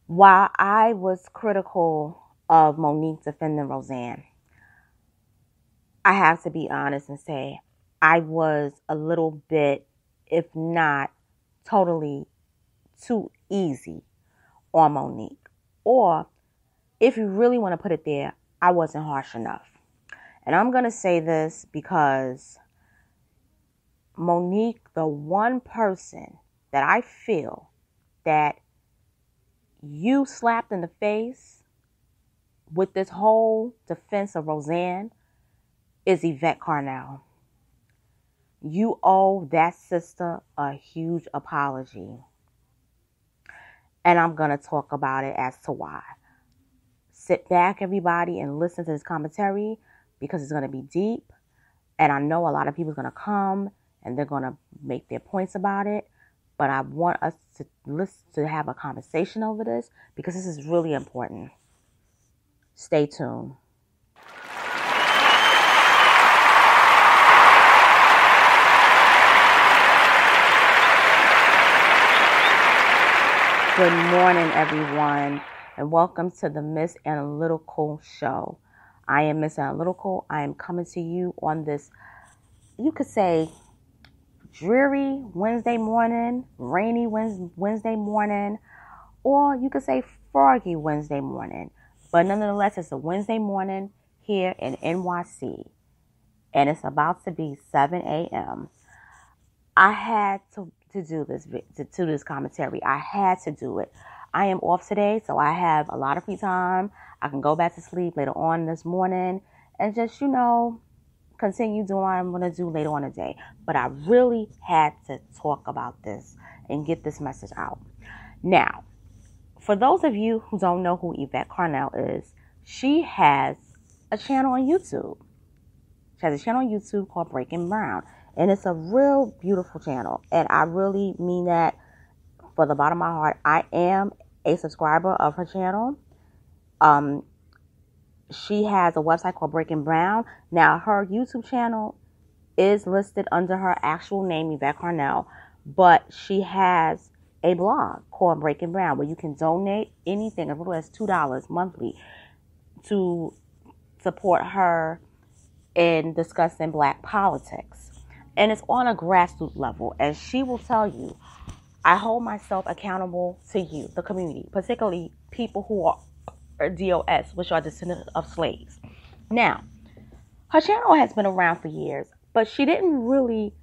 While I was critical of Monique defending Roseanne, I have to be honest and say I was a little bit, if not totally, too easy on Monique. Or if you really want to put it there, I wasn't harsh enough. And I'm going to say this because Monique, the one person that I feel that you slapped in the face with this whole defense of Roseanne is Yvette Carnell. You owe that sister a huge apology. And I'm going to talk about it as to why. Sit back, everybody, and listen to this commentary because it's going to be deep. And I know a lot of people are going to come and they're going to make their points about it. But I want us to listen, to have a conversation over this because this is really important. Stay tuned. Good morning, everyone, and welcome to the Miss Analytical Show. I am Miss Analytical. I am coming to you on this, you could say, dreary Wednesday morning, rainy Wednesday morning, or you could say foggy Wednesday morning. But nonetheless, it's a Wednesday morning here in NYC, and it's about to be 7 a.m. I had to do this commentary. I had to do it. I am off today, so I have a lot of free time. I can go back to sleep later on this morning and just, continue doing what I'm going to do later on today. But I really had to talk about this and get this message out. Now, for those of you who don't know who Yvette Carnell is, she has a channel on YouTube. She has a channel on YouTube called Breaking Brown. And it's a real beautiful channel. And I really mean that for the bottom of my heart. I am a subscriber of her channel. She has a website called Breaking Brown. Now, her YouTube channel is listed under her actual name, Yvette Carnell. But she has a blog called Breaking Brown where you can donate anything as little as $2 monthly to support her in discussing Black politics. And it's on a grassroots level. And she will tell you, I hold myself accountable to you, the community, particularly people who are DOS, which are descendants of slaves. Now, her channel has been around for years, but she didn't really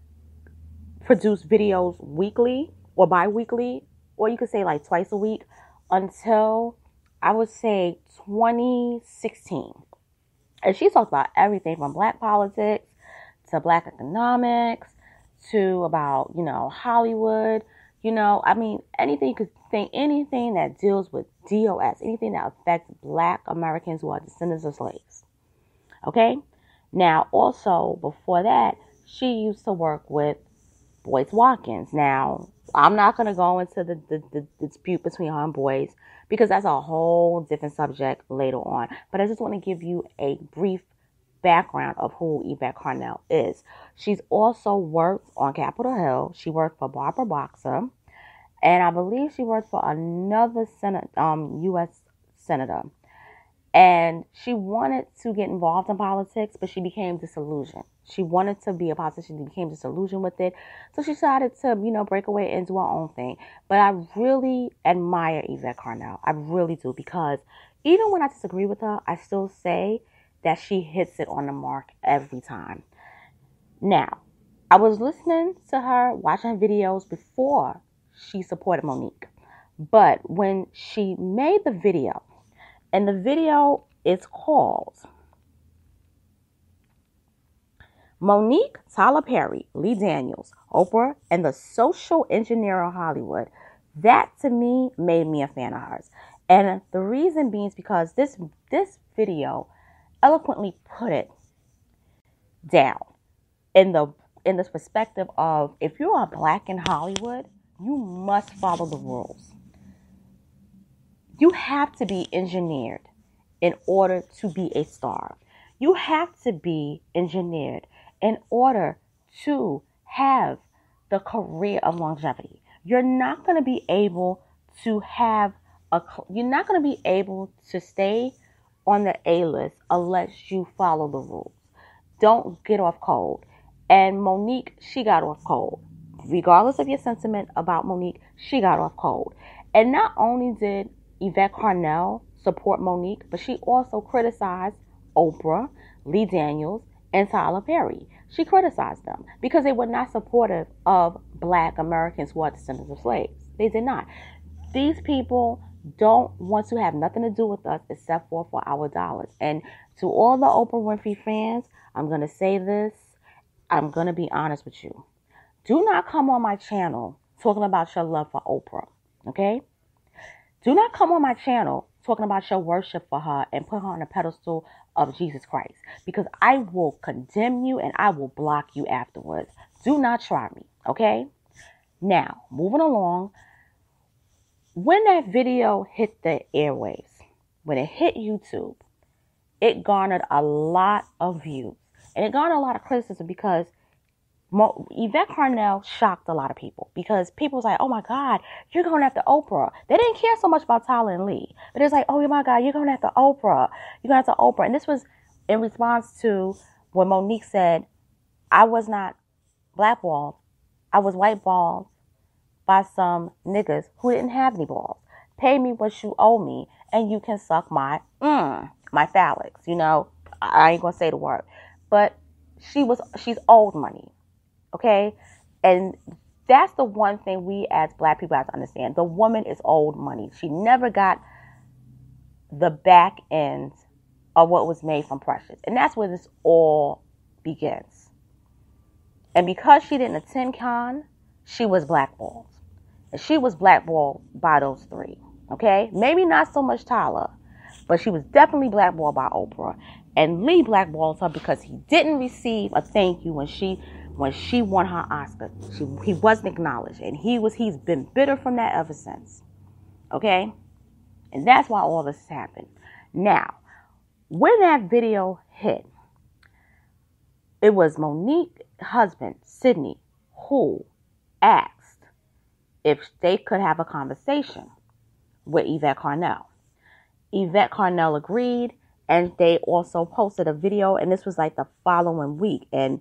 produce videos weekly or bi-weekly, or you could say like twice a week, until I would say 2016. And she talks about everything from Black politics to Black economics, to about, Hollywood, anything you could think, anything that deals with DOS, anything that affects Black Americans who are descendants of slaves. Okay? Now, also, before that, she used to work with Boyce Watkins. Now, I'm not going to go into the dispute between her and Boyce because that's a whole different subject later on. But I just want to give you a brief background of who Yvette Carnell is. She's also worked on Capitol Hill. She worked for Barbara Boxer, and I believe she worked for another U.S. senator. And she wanted to get involved in politics, but she became disillusioned. She wanted to be a politician. She became disillusioned with it. So she decided to, break away and do her own thing. But I really admire Yvette Carnell. I really do, because even when I disagree with her, I still say that she hits it on the mark every time. Now, I was listening to her, watching her videos before she supported Monique. But when she made the video, and the video is called Monique, Tyler Perry, Lee Daniels, Oprah, and the Social Engineer of Hollywood, that to me made me a fan of hers. And the reason being is because this video eloquently put it down in this perspective of, if you are Black in Hollywood, you must follow the rules. You have to be engineered in order to be a star. You have to be engineered in order to have the career of longevity. You're not going to be able to have you're not going to be able to stay on the A-list unless you follow the rules. Don't get off cold. And Monique, she got off cold. Regardless of your sentiment about Monique, she got off cold. And not only did Yvette Carnell support Monique, but she also criticized Oprah, Lee Daniels, and Tyler Perry. She criticized them because they were not supportive of Black Americans who are descendants of slaves. They did not. These people don't want to have nothing to do with us except for our dollars. And to all the Oprah Winfrey fans, I'm going to say this. I'm going to be honest with you. Do not come on my channel talking about your love for Oprah, okay? Do not come on my channel talking about your worship for her and put her on a pedestal of Jesus Christ, because I will condemn you and I will block you afterwards. Do not try me, okay? Now, moving along, when that video hit the airwaves, when it hit YouTube, it garnered a lot of views. And it garnered a lot of criticism because Yvette Carnell shocked a lot of people, because people was like, oh my God, you're going after Oprah. They didn't care so much about Tyler and Lee, but it's like, oh my God, you're going after Oprah. You're going after Oprah. And this was in response to when Monique said, I was not blackballed. I was whiteballed by some niggas who didn't have any balls. Pay me what you owe me and you can suck my phallics. You know, I ain't going to say the word, but she's owed money. Okay. And that's the one thing we as Black people have to understand. The woman is owed money. She never got the back end of what was made from Precious. And that's where this all begins. And because she didn't attend Con, she was blackballed. And she was blackballed by those three. Okay. Maybe not so much Tyler, but she was definitely blackballed by Oprah. And Lee blackballed her because he didn't receive a thank you when she won her Oscar. He wasn't acknowledged. And he's been bitter from that ever since. Okay? And that's why all this happened. Now, when that video hit, it was Monique's husband, Sidney, who asked if they could have a conversation with Yvette Carnell. Yvette Carnell agreed, and they also posted a video, and this was like the following week. And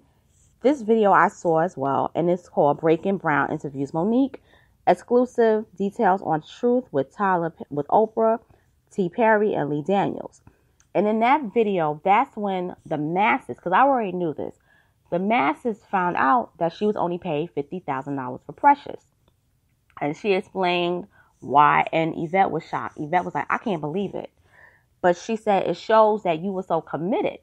this video I saw as well, and it's called Breaking Brown Interviews Monique. Exclusive details on truth with Oprah, T. Perry, and Lee Daniels. And in that video, that's when the masses, because I already knew this, the masses found out that she was only paid $50,000 for Precious. And she explained why, and Yvette was shocked. Yvette was like, I can't believe it. But she said, it shows that you were so committed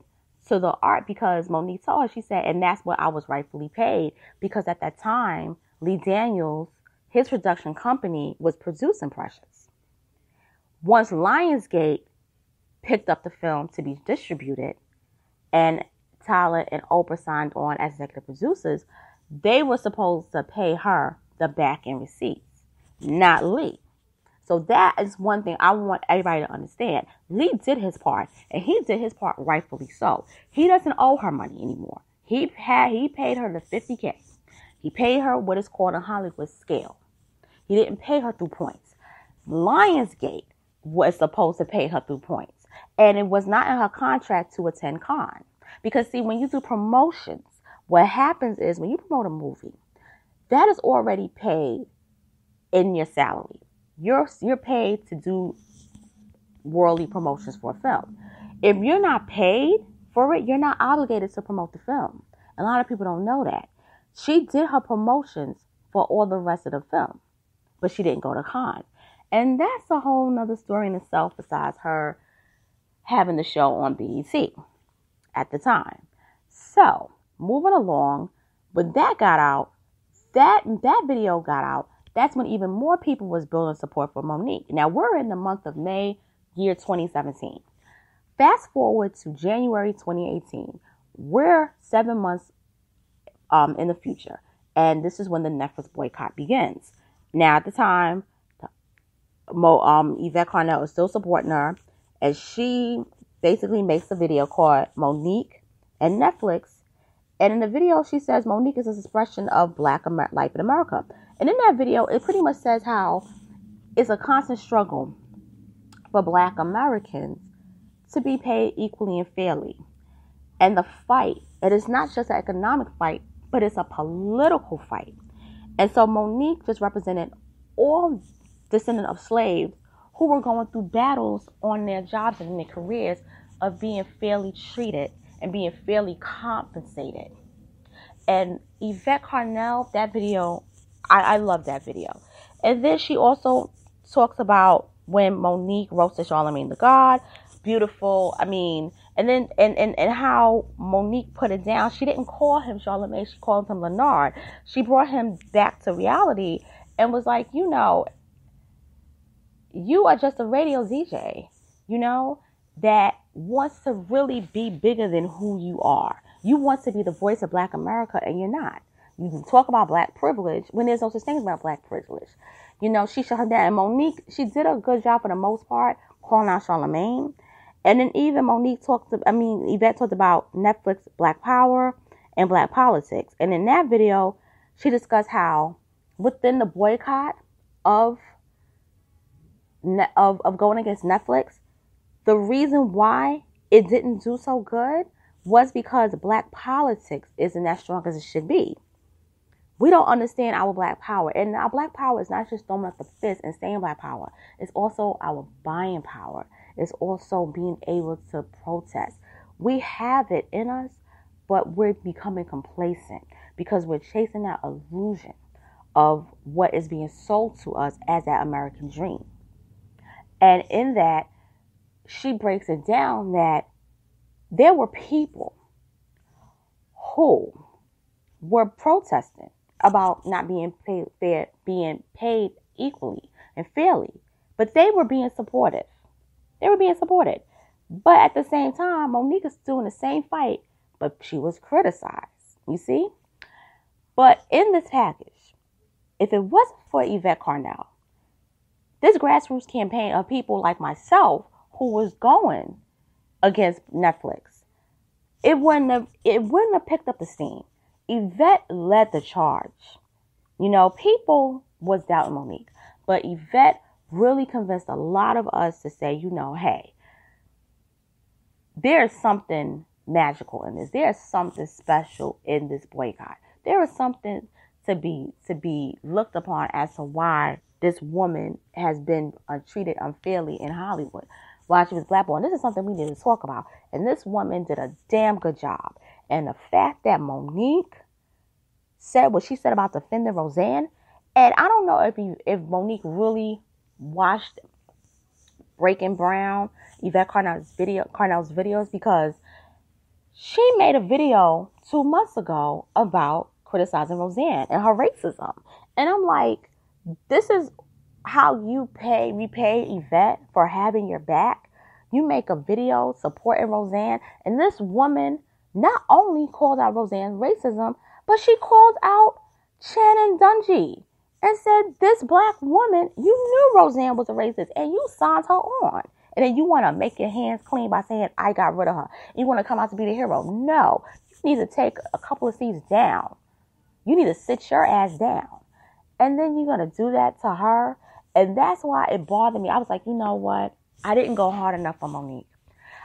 to the art, because Monique told her, she said, and that's what I was rightfully paid, because at that time, Lee Daniels, his production company, was producing Precious. Once Lionsgate picked up the film to be distributed, and Tyler and Oprah signed on as executive producers, they were supposed to pay her the back-end receipts, not Lee. So that is one thing I want everybody to understand. Lee did his part, and he did his part rightfully so. He doesn't owe her money anymore. He paid her the $50K. He paid her what is called a Hollywood scale. He didn't pay her through points. Lionsgate was supposed to pay her through points, and it was not in her contract to attend Con. Because see, when you do promotions, what happens is when you promote a movie, that is already paid in your salary. You're paid to do worldly promotions for a film. If you're not paid for it, you're not obligated to promote the film. A lot of people don't know that. She did her promotions for all the rest of the film, but she didn't go to Con. And that's a whole nother story in itself, besides her having the show on BET at the time. So, moving along, when that got out, that video got out, that's when even more people was building support for Monique. Now, we're in the month of May, year 2017. Fast forward to January 2018. We're 7 months in the future. And this is when the Netflix boycott begins. Now, at the time, Yvette Carnell is still supporting her. And she basically makes a video called Monique and Netflix. And in the video, she says Monique is an expression of Black life in America. And in that video, it pretty much says how it's a constant struggle for Black Americans to be paid equally and fairly. And the fight, it is not just an economic fight, but it's a political fight. And so Monique just represented all descendants of slaves who were going through battles on their jobs and in their careers of being fairly treated and being fairly compensated. And Yvette Carnell, that video, I love that video. And then she also talks about when Monique roasted Charlemagne the God. Beautiful. I mean, and then and how Monique put it down. She didn't call him Charlemagne. She called him Leonard. She brought him back to reality and was like, you know, you are just a radio DJ, you know, that wants to really be bigger than who you are. You want to be the voice of Black America, and you're not. You can talk about Black privilege when there's no such thing about Black privilege. You know, she shut her down. And Monique, she did a good job for the most part, calling out Charlemagne. And then even Yvette talked about Netflix, Black Power, and Black politics. And in that video, she discussed how within the boycott of going against Netflix, the reason why it didn't do so good was because Black politics isn't as strong as it should be. We don't understand our Black power. And our Black power is not just throwing up the fist and saying Black power. It's also our buying power. It's also being able to protest. We have it in us, but we're becoming complacent because we're chasing that illusion of what is being sold to us as that American dream. And in that, she breaks it down that there were people who were protesting about not being paid equally and fairly, but they were being supportive. They were being supported. But at the same time, Monique is doing the same fight, but she was criticized, you see? But in this package, if it wasn't for Yvette Carnell, this grassroots campaign of people like myself who was going against Netflix, it wouldn't have picked up the steam. Yvette led the charge. You know, people was doubting Monique, but Yvette really convinced a lot of us to say, you know, hey, there's something magical in this. There's something special in this boycott. There is something to be looked upon as to why this woman has been treated unfairly in Hollywood while she was blackballed. And this is something we need to talk about. And this woman did a damn good job. And the fact that Monique said what she said about defending Roseanne, and I don't know if Monique really watched Breaking Brown, Yvette Carnell's videos, because she made a video 2 months ago about criticizing Roseanne and her racism. And I'm like, this is how you repay Yvette for having your back. You make a video supporting Roseanne, and this woman not only called out Roseanne's racism, but she called out Shannon Dungy and said, this Black woman, you knew Roseanne was a racist and you signed her on. And then you want to make your hands clean by saying, I got rid of her. You want to come out to be the hero. No, you need to take a couple of seats down. You need to sit your ass down. And then you're going to do that to her. And that's why it bothered me. I was like, you know what? I didn't go hard enough on Monique.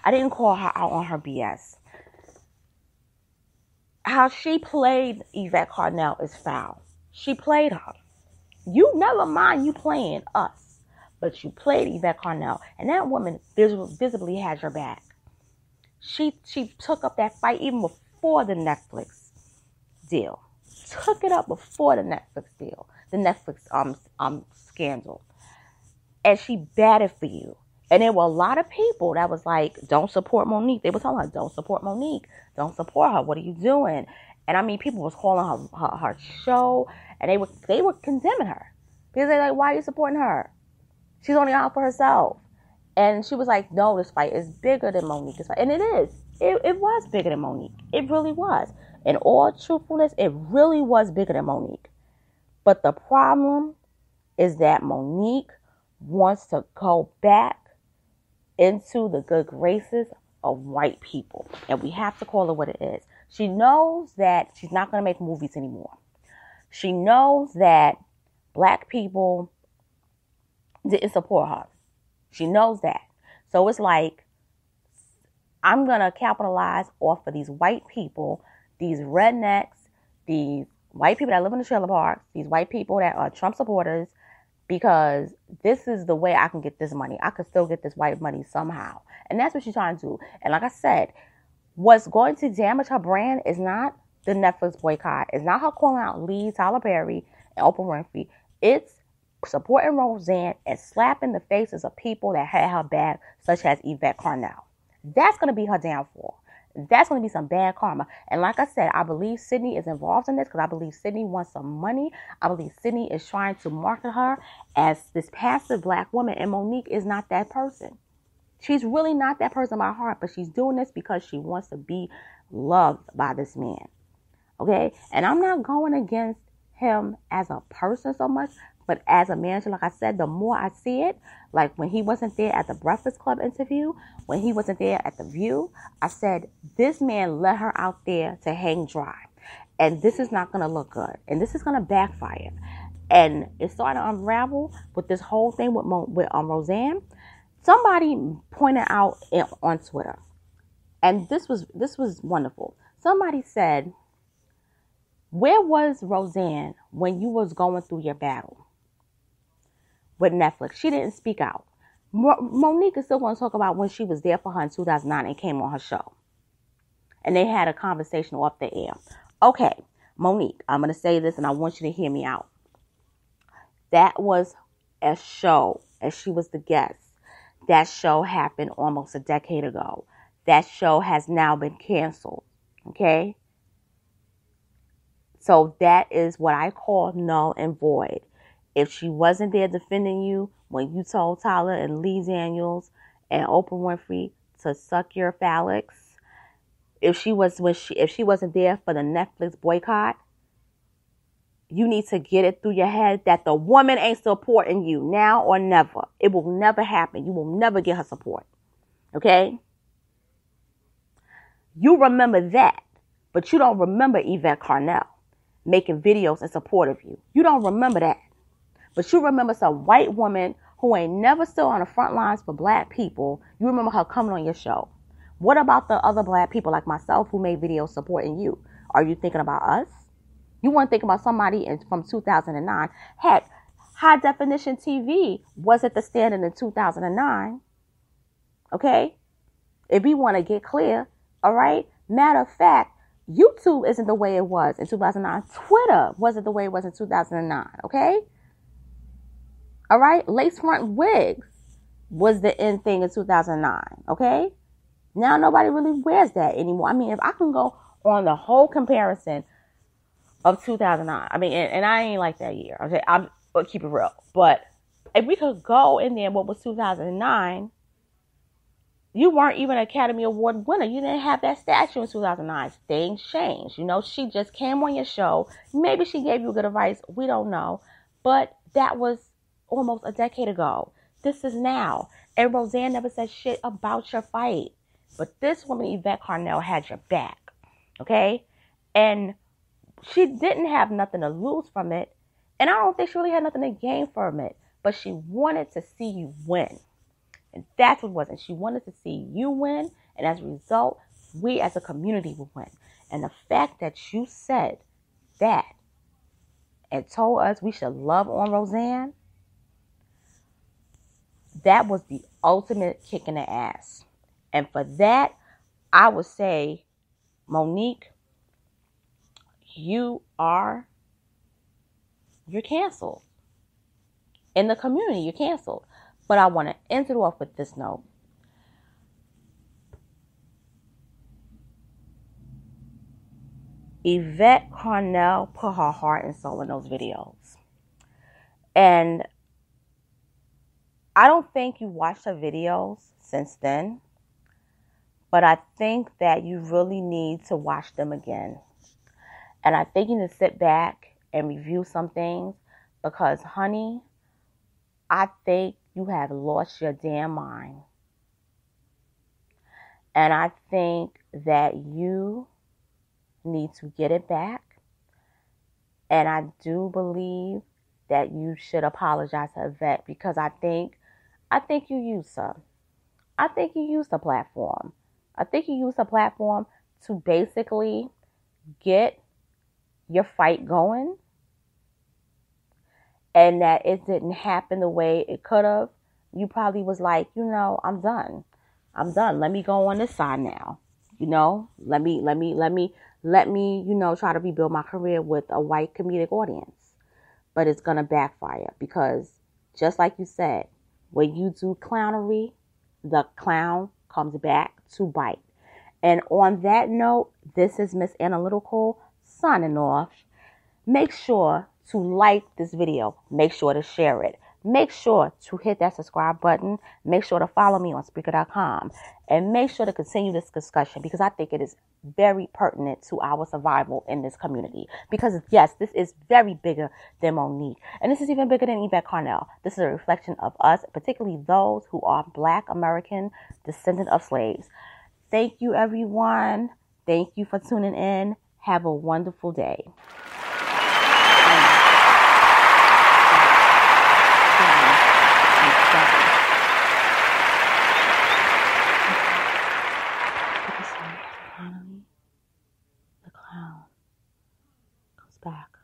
I didn't call her out on her BS. How she played Yvette Carnell is foul. She played her. You never mind you playing us, but you played Yvette Carnell, and that woman visibly has your back. She took up that fight even before the Netflix deal. Took it up before the Netflix deal, the Netflix scandal, and she batted for you. And there were a lot of people that was like, don't support Monique. They were telling her, don't support Monique. Don't support her. What are you doing? And I mean, people was calling her show, and they were condemning her. Because they're like, why are you supporting her? She's only out for herself. And she was like, no, this fight is bigger than Monique's fight. And it is. It was bigger than Monique. It really was. In all truthfulness, it really was bigger than Monique. But the problem is that Monique wants to go back into the good graces of white people. And we have to call it what it is. She knows that she's not going to make movies anymore. She knows that Black people didn't support her. She knows that. So it's like, I'm going to capitalize off of these white people, these rednecks, these white people that live in the trailer parks, these white people that are Trump supporters, because this is the way I can get this money. I could still get this white money somehow. And that's what she's trying to do. And like I said, what's going to damage her brand is not the Netflix boycott. It's not her calling out Lee, Tyler Perry, and Oprah Winfrey. It's supporting Roseanne and slapping the faces of people that had her back, such as Yvette Carnell. That's going to be her downfall. That's going to be some bad karma. And like I said, I believe Sydney is involved in this because I believe Sydney wants some money. I believe Sydney is trying to market her as this passive black woman. And Monique is not that person. She's really not that person by heart, but she's doing this because she wants to be loved by this man. Okay? And I'm not going against him as a person so much, but as a manager, like I said, the more I see it, like when he wasn't there at the Breakfast Club interview, when he wasn't there at The View, I said, this man let her out there to hang dry. And this is not going to look good. And this is going to backfire. And it started to unravel with this whole thing with Roseanne. Somebody pointed out on Twitter, and this was wonderful. Somebody said, where was Roseanne when you was going through your battle with Netflix? She didn't speak out. Monique is still going to talk about when she was there for her in 2009 and came on her show. And they had a conversation off the air. Okay, Monique, I'm going to say this and I want you to hear me out. That was a show, and she was the guest. That show happened almost a decade ago. That show has now been canceled. Okay? So that is what I call null and void. If she wasn't there defending you when you told Tyler and Lee Daniels and Oprah Winfrey to suck your phallics, if she wasn't there for the Netflix boycott, you need to get it through your head that the woman ain't supporting you now or never. It will never happen. You will never get her support. Okay? You remember that, but you don't remember Yvette Carnell making videos in support of you. You don't remember that. But you remember some white woman who ain't never stood on the front lines for black people. You remember her coming on your show. What about the other black people like myself who made videos supporting you? Are you thinking about us? You want to think about somebody from 2009. Heck, High Definition TV was at the standard in 2009. Okay? If we want to get clear, all right? Matter of fact, YouTube isn't the way it was in 2009. Twitter wasn't the way it was in 2009. Okay? All right? Lace front wigs was the in thing in 2009. Okay? Now nobody really wears that anymore. I mean, if I can go on the whole comparison of 2009. I mean, and I ain't like that year. Okay, I'll keep it real. But if we could go in there, what was 2009? You weren't even an Academy Award winner. You didn't have that statue in 2009. Things changed. You know, she just came on your show. Maybe she gave you good advice. We don't know. But that was almost a decade ago. This is now. And Roseanne never said shit about your fight. But this woman, Yvette Carnell, had your back. Okay? And she didn't have nothing to lose from it. And I don't think she really had nothing to gain from it. But she wanted to see you win. And that's what it was. And she wanted to see you win. And as a result, we as a community will win. And the fact that you said that and told us we should love on Roseanne, that was the ultimate kick in the ass. And for that, I would say, Monique, you're canceled. In the community, you're canceled. But I want to end it off with this note. Yvette Carnell put her heart and soul in those videos. And I don't think you watched her videos since then. But I think that you really need to watch them again. And I think you need to sit back and review some things. Because, honey, I think you have lost your damn mind. And I think that you need to get it back. And I do believe that you should apologize to Yvette, because I think I think you used her. I think you used the platform. I think you used the platform to basically get your fight going, and that it didn't happen the way it could have. You probably was like, I'm done. I'm done. Let me go on this side now. Let me, try to rebuild my career with a white comedic audience. But it's going to backfire because just like you said, when you do clownery, the clown comes back to bite. And on that note, this is Miss Analytical signing off. Make sure to like this video. Make sure to share it. Make sure to hit that subscribe button. Make sure to follow me on Spreaker.com. And make sure to continue this discussion because I think it is very pertinent to our survival in this community. Because, yes, this is very bigger than Monique. And this is even bigger than Yvette Carnell. This is a reflection of us, particularly those who are Black American descendant of slaves. Thank you, everyone. Thank you for tuning in. Have a wonderful day. Finally, the clown comes back.